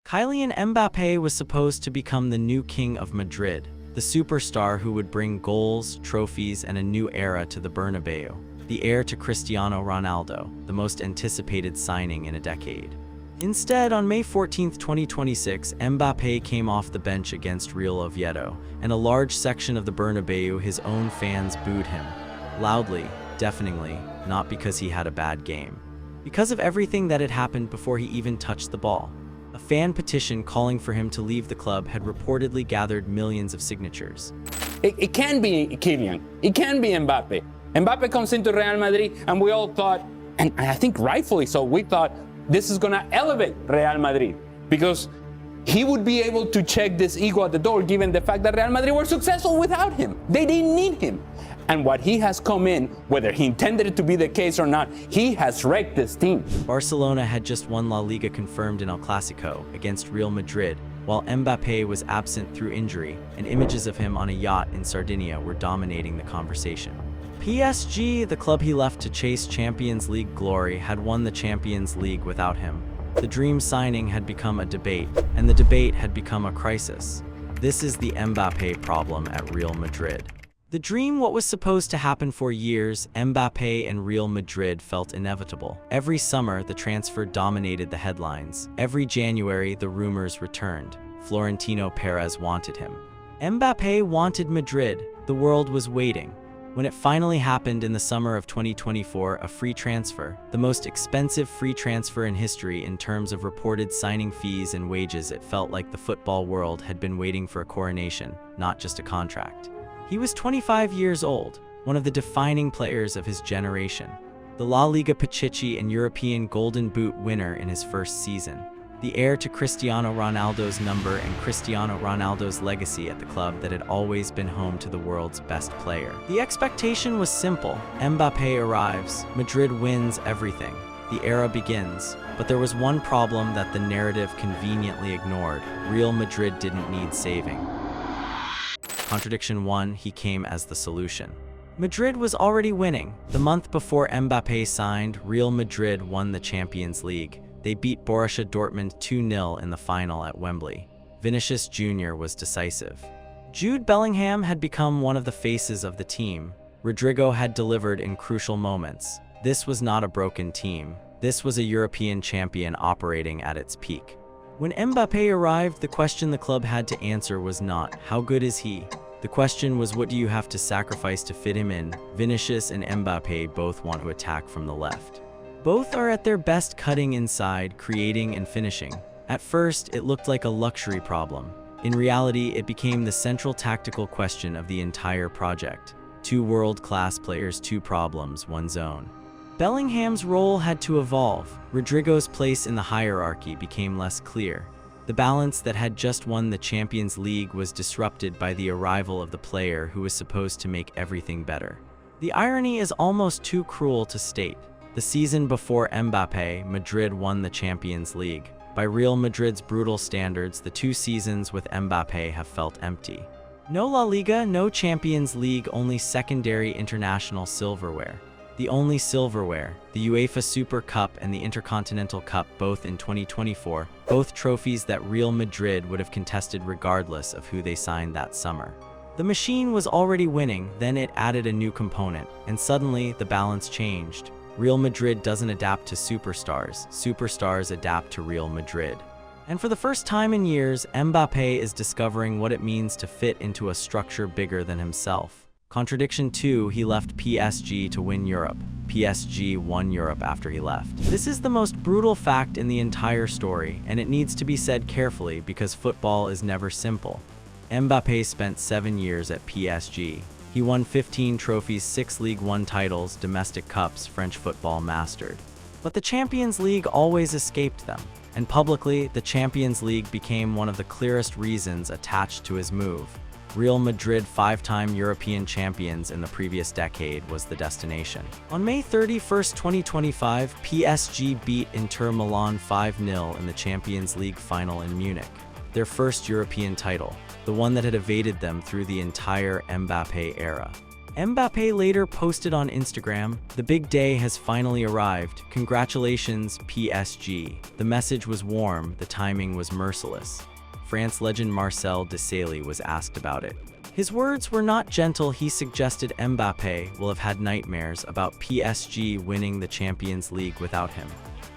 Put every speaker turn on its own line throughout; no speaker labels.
Kylian Mbappé was supposed to become the new king of Madrid, the superstar who would bring goals, trophies, and a new era to the Bernabeu, the heir to Cristiano Ronaldo, the most anticipated signing in a decade. Instead, on May 14, 2026, Mbappé came off the bench against Real Oviedo, and a large section of the Bernabeu, his own fans, booed him. Loudly, deafeningly, not because he had a bad game. Because of everything that had happened before he even touched the ball. A fan petition calling for him to leave the club had reportedly gathered millions of signatures.
It can be Kylian. It can be Mbappe. Mbappe comes into Real Madrid, and we all thought, and I think rightfully so, we thought this is going to elevate Real Madrid because he would be able to check this ego at the door given the fact that Real Madrid were successful without him. They didn't need him. And what he has come in, whether he intended it to be the case or not, he has wrecked this team.
Barcelona had just won La Liga confirmed in El Clasico against Real Madrid, while Mbappé was absent through injury, and images of him on a yacht in Sardinia were dominating the conversation. PSG, the club he left to chase Champions League glory, had won the Champions League without him. The dream signing had become a debate, and the debate had become a crisis. This is the Mbappé problem at Real Madrid. The dream, what was supposed to happen for years, Mbappé and Real Madrid, felt inevitable. Every summer, the transfer dominated the headlines. Every January, the rumors returned. Florentino Perez wanted him. Mbappé wanted Madrid. The world was waiting. When it finally happened in the summer of 2024, a free transfer, the most expensive free transfer in history in terms of reported signing fees and wages, it felt like the football world had been waiting for a coronation, not just a contract. He was 25 years old, one of the defining players of his generation. The La Liga Pichichi and European Golden Boot winner in his first season. The heir to Cristiano Ronaldo's number and Cristiano Ronaldo's legacy at the club that had always been home to the world's best player. The expectation was simple. Mbappé arrives, Madrid wins everything. The era begins. But there was one problem that the narrative conveniently ignored. Real Madrid didn't need saving. Contradiction 1, he came as the solution. Madrid was already winning. The month before Mbappé signed, Real Madrid won the Champions League. They beat Borussia Dortmund 2-0 in the final at Wembley. Vinicius Jr. was decisive. Jude Bellingham had become one of the faces of the team. Rodrigo had delivered in crucial moments. This was not a broken team. This was a European champion operating at its peak. When Mbappé arrived, the question the club had to answer was not, how good is he? The question was, what do you have to sacrifice to fit him in? Vinicius and Mbappé both want to attack from the left. Both are at their best cutting inside, creating and finishing. At first, it looked like a luxury problem. In reality, it became the central tactical question of the entire project. Two world-class players, two problems, one zone. Bellingham's role had to evolve. Rodrigo's place in the hierarchy became less clear. The balance that had just won the Champions League was disrupted by the arrival of the player who was supposed to make everything better. The irony is almost too cruel to state. The season before Mbappé, Madrid won the Champions League. By Real Madrid's brutal standards, the 2 seasons with Mbappé have felt empty. No La Liga, no Champions League, only secondary international silverware. The only silverware, the UEFA Super Cup and the Intercontinental Cup, both in 2024, both trophies that Real Madrid would have contested regardless of who they signed that summer. The machine was already winning, then it added a new component, and suddenly the balance changed. Real Madrid doesn't adapt to superstars, superstars adapt to Real Madrid. And for the first time in years, Mbappé is discovering what it means to fit into a structure bigger than himself. Contradiction 2, he left PSG to win Europe. PSG won Europe after he left. This is the most brutal fact in the entire story, and it needs to be said carefully because football is never simple. Mbappé spent 7 years at PSG. He won 15 trophies, 6 League One titles, domestic cups, French football mastered. But the Champions League always escaped them, and publicly, the Champions League became one of the clearest reasons attached to his move. Real Madrid, 5-time European champions in the previous decade, was the destination. On May 31, 2025, PSG beat Inter Milan 5-0 in the Champions League final in Munich, their first European title, the one that had evaded them through the entire Mbappé era. Mbappé later posted on Instagram, "The big day has finally arrived. Congratulations, PSG." The message was warm, the timing was merciless. France legend Marcel Desailly was asked about it. His words were not gentle. He suggested Mbappé will have had nightmares about PSG winning the Champions League without him.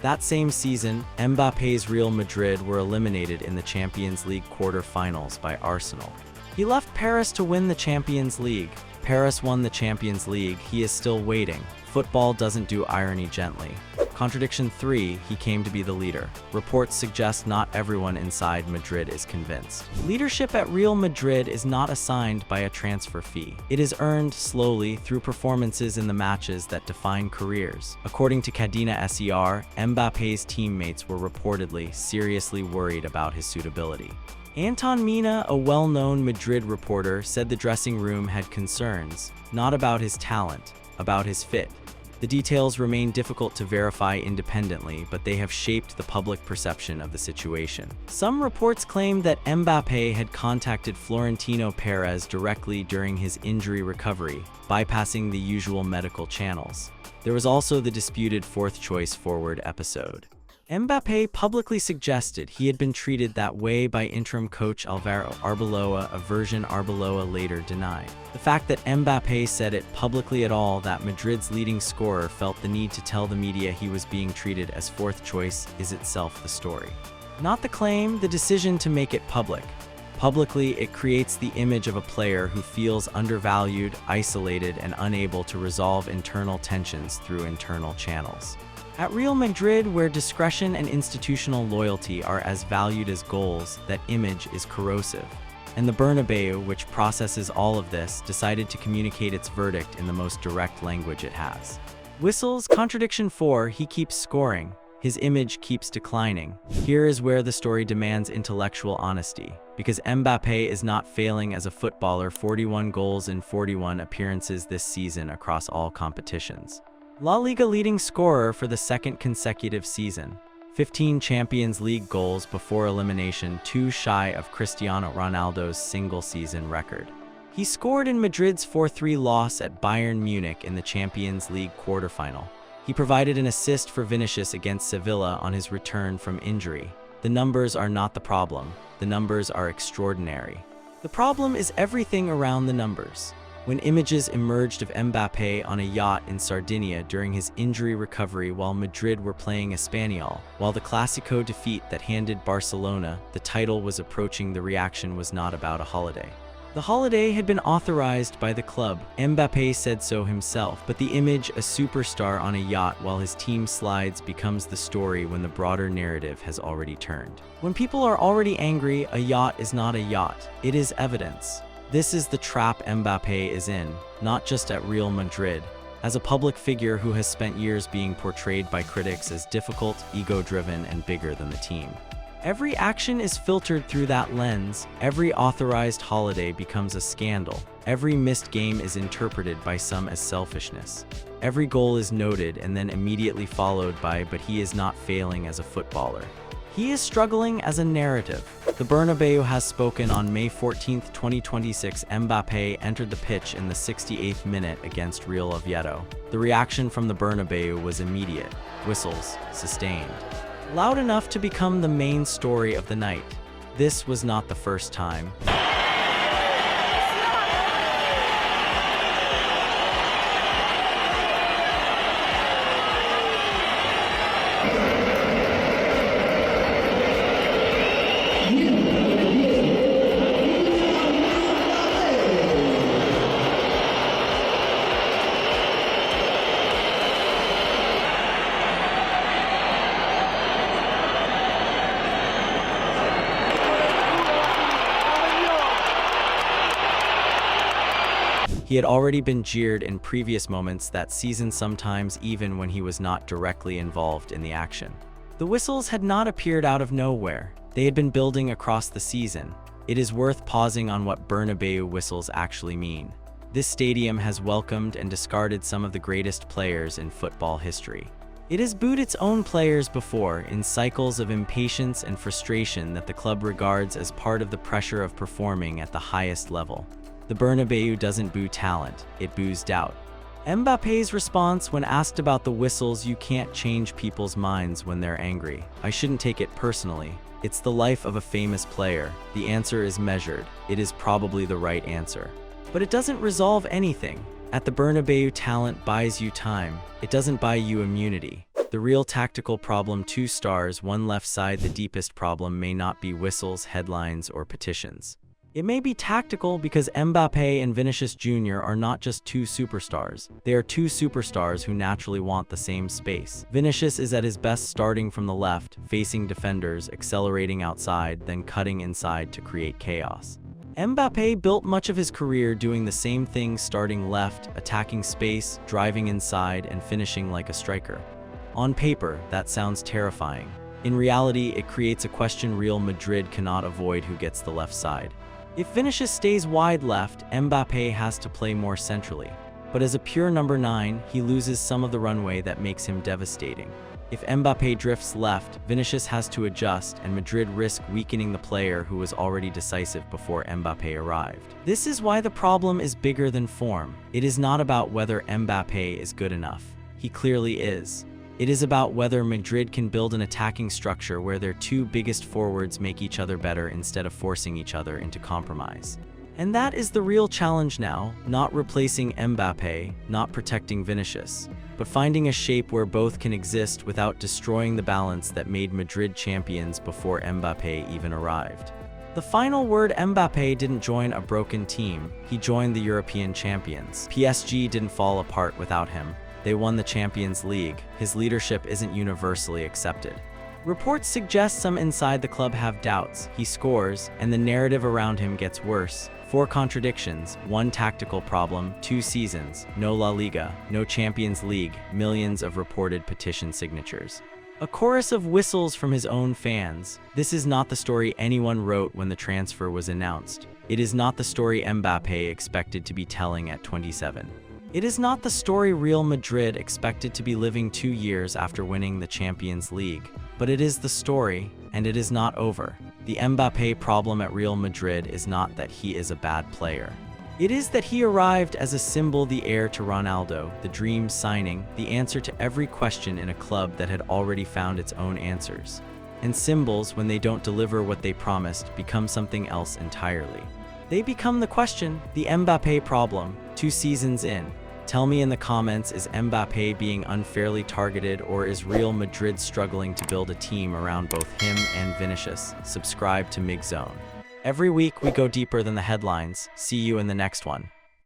That same season, Mbappé's Real Madrid were eliminated in the Champions League quarter-finals by Arsenal. He left Paris to win the Champions League. Paris won the Champions League. He is still waiting. Football doesn't do irony gently. Contradiction 3, he came to be the leader. Reports suggest not everyone inside Madrid is convinced. Leadership at Real Madrid is not assigned by a transfer fee. It is earned slowly through performances in the matches that define careers. According to Cadena SER, Mbappé's teammates were reportedly seriously worried about his suitability. Anton Mina, a well-known Madrid reporter, said the dressing room had concerns, not about his talent, about his fit. The details remain difficult to verify independently, but they have shaped the public perception of the situation. Some reports claim that Mbappé had contacted Florentino Perez directly during his injury recovery, bypassing the usual medical channels. There was also the disputed fourth-choice forward episode. Mbappé publicly suggested he had been treated that way by interim coach Alvaro Arbeloa, a version Arbeloa later denied. The fact that Mbappé said it publicly at all, that Madrid's leading scorer felt the need to tell the media he was being treated as fourth choice, is itself the story. Not the claim, the decision to make it public. Publicly, it creates the image of a player who feels undervalued, isolated, and unable to resolve internal tensions through internal channels. At Real Madrid, where discretion and institutional loyalty are as valued as goals, that image is corrosive. And the Bernabeu, which processes all of this, decided to communicate its verdict in the most direct language it has. Whistles, contradiction 4, he keeps scoring. His image keeps declining. Here is where the story demands intellectual honesty. Because Mbappé is not failing as a footballer, 41 goals in 41 appearances this season across all competitions. La Liga leading scorer for the second consecutive season. 15 Champions League goals before elimination, 2 shy of Cristiano Ronaldo's single-season record. He scored in Madrid's 4-3 loss at Bayern Munich in the Champions League quarterfinal. He provided an assist for Vinicius against Sevilla on his return from injury. The numbers are not the problem. The numbers are extraordinary. The problem is everything around the numbers. When images emerged of Mbappé on a yacht in Sardinia during his injury recovery while Madrid were playing Espanyol, while the Clásico defeat that handed Barcelona the title was approaching, the reaction was not about a holiday. The holiday had been authorized by the club. Mbappé said so himself, but the image, a superstar on a yacht while his team slides, becomes the story when the broader narrative has already turned. When people are already angry, a yacht is not a yacht. It is evidence. This is the trap Mbappé is in, not just at Real Madrid. As a public figure who has spent years being portrayed by critics as difficult, ego-driven, and bigger than the team. Every action is filtered through that lens. Every authorized holiday becomes a scandal. Every missed game is interpreted by some as selfishness. Every goal is noted and then immediately followed by, but he is not failing as a footballer. He is struggling as a narrative. The Bernabeu has spoken. On May 14, 2026, Mbappé entered the pitch in the 68th minute against Real Oviedo. The reaction from the Bernabeu was immediate. Whistles, sustained. Loud enough to become the main story of the night. This was not the first time. He had already been jeered in previous moments that season, sometimes even when he was not directly involved in the action. The whistles had not appeared out of nowhere. They had been building across the season. It is worth pausing on what Bernabeu whistles actually mean. This stadium has welcomed and discarded some of the greatest players in football history. It has booed its own players before, in cycles of impatience and frustration that the club regards as part of the pressure of performing at the highest level. The The Bernabeu doesn't boo talent, it boos doubt. Mbappe's response when asked about the whistles: "You can't change people's minds when they're angry. I shouldn't take it personally. It's the life of a famous player. The answer is measured. It is probably the right answer. But it doesn't resolve anything. At the Bernabeu, talent buys you time. It doesn't buy you immunity. The real tactical problem: 2 stars, 1 left side. The deepest problem may not be whistles, headlines, or petitions. It may be tactical because Mbappe and Vinicius Jr. are not just 2 superstars. They are 2 superstars who naturally want the same space. Vinicius is at his best starting from the left, facing defenders, accelerating outside, then cutting inside to create chaos. Mbappe built much of his career doing the same thing, starting left, attacking space, driving inside, and finishing like a striker. On paper, that sounds terrifying. In reality, it creates a question Real Madrid cannot avoid: who gets the left side? If Vinicius stays wide left, Mbappe has to play more centrally. But as a pure number 9, he loses some of the runway that makes him devastating. If Mbappe drifts left, Vinicius has to adjust, and Madrid risk weakening the player who was already decisive before Mbappe arrived. This is why the problem is bigger than form. It is not about whether Mbappe is good enough. He clearly is. It is about whether Madrid can build an attacking structure where their 2 biggest forwards make each other better instead of forcing each other into compromise. And that is the real challenge now: not replacing Mbappe, not protecting Vinicius, but finding a shape where both can exist without destroying the balance that made Madrid champions before Mbappe even arrived. The final word: Mbappe didn't join a broken team, he joined the European champions. PSG didn't fall apart without him. They won the Champions League. His leadership isn't universally accepted. Reports suggest some inside the club have doubts. He scores, and the narrative around him gets worse. 4 contradictions, 1 tactical problem, 2 seasons, no La Liga, no Champions League, millions of reported petition signatures. A chorus of whistles from his own fans. This is not the story anyone wrote when the transfer was announced. It is not the story Mbappe expected to be telling at 27. It is not the story Real Madrid expected to be living 2 years after winning the Champions League. But it is the story, and it is not over. The Mbappe problem at Real Madrid is not that he is a bad player. It is that he arrived as a symbol, the heir to Ronaldo, the dream signing, the answer to every question in a club that had already found its own answers. And symbols, when they don't deliver what they promised, become something else entirely. They become the question, the Mbappe problem, 2 seasons in. Tell me in the comments, is Mbappe being unfairly targeted, or is Real Madrid struggling to build a team around both him and Vinicius? Subscribe to MIG Zone. Every week we go deeper than the headlines. See you in the next one.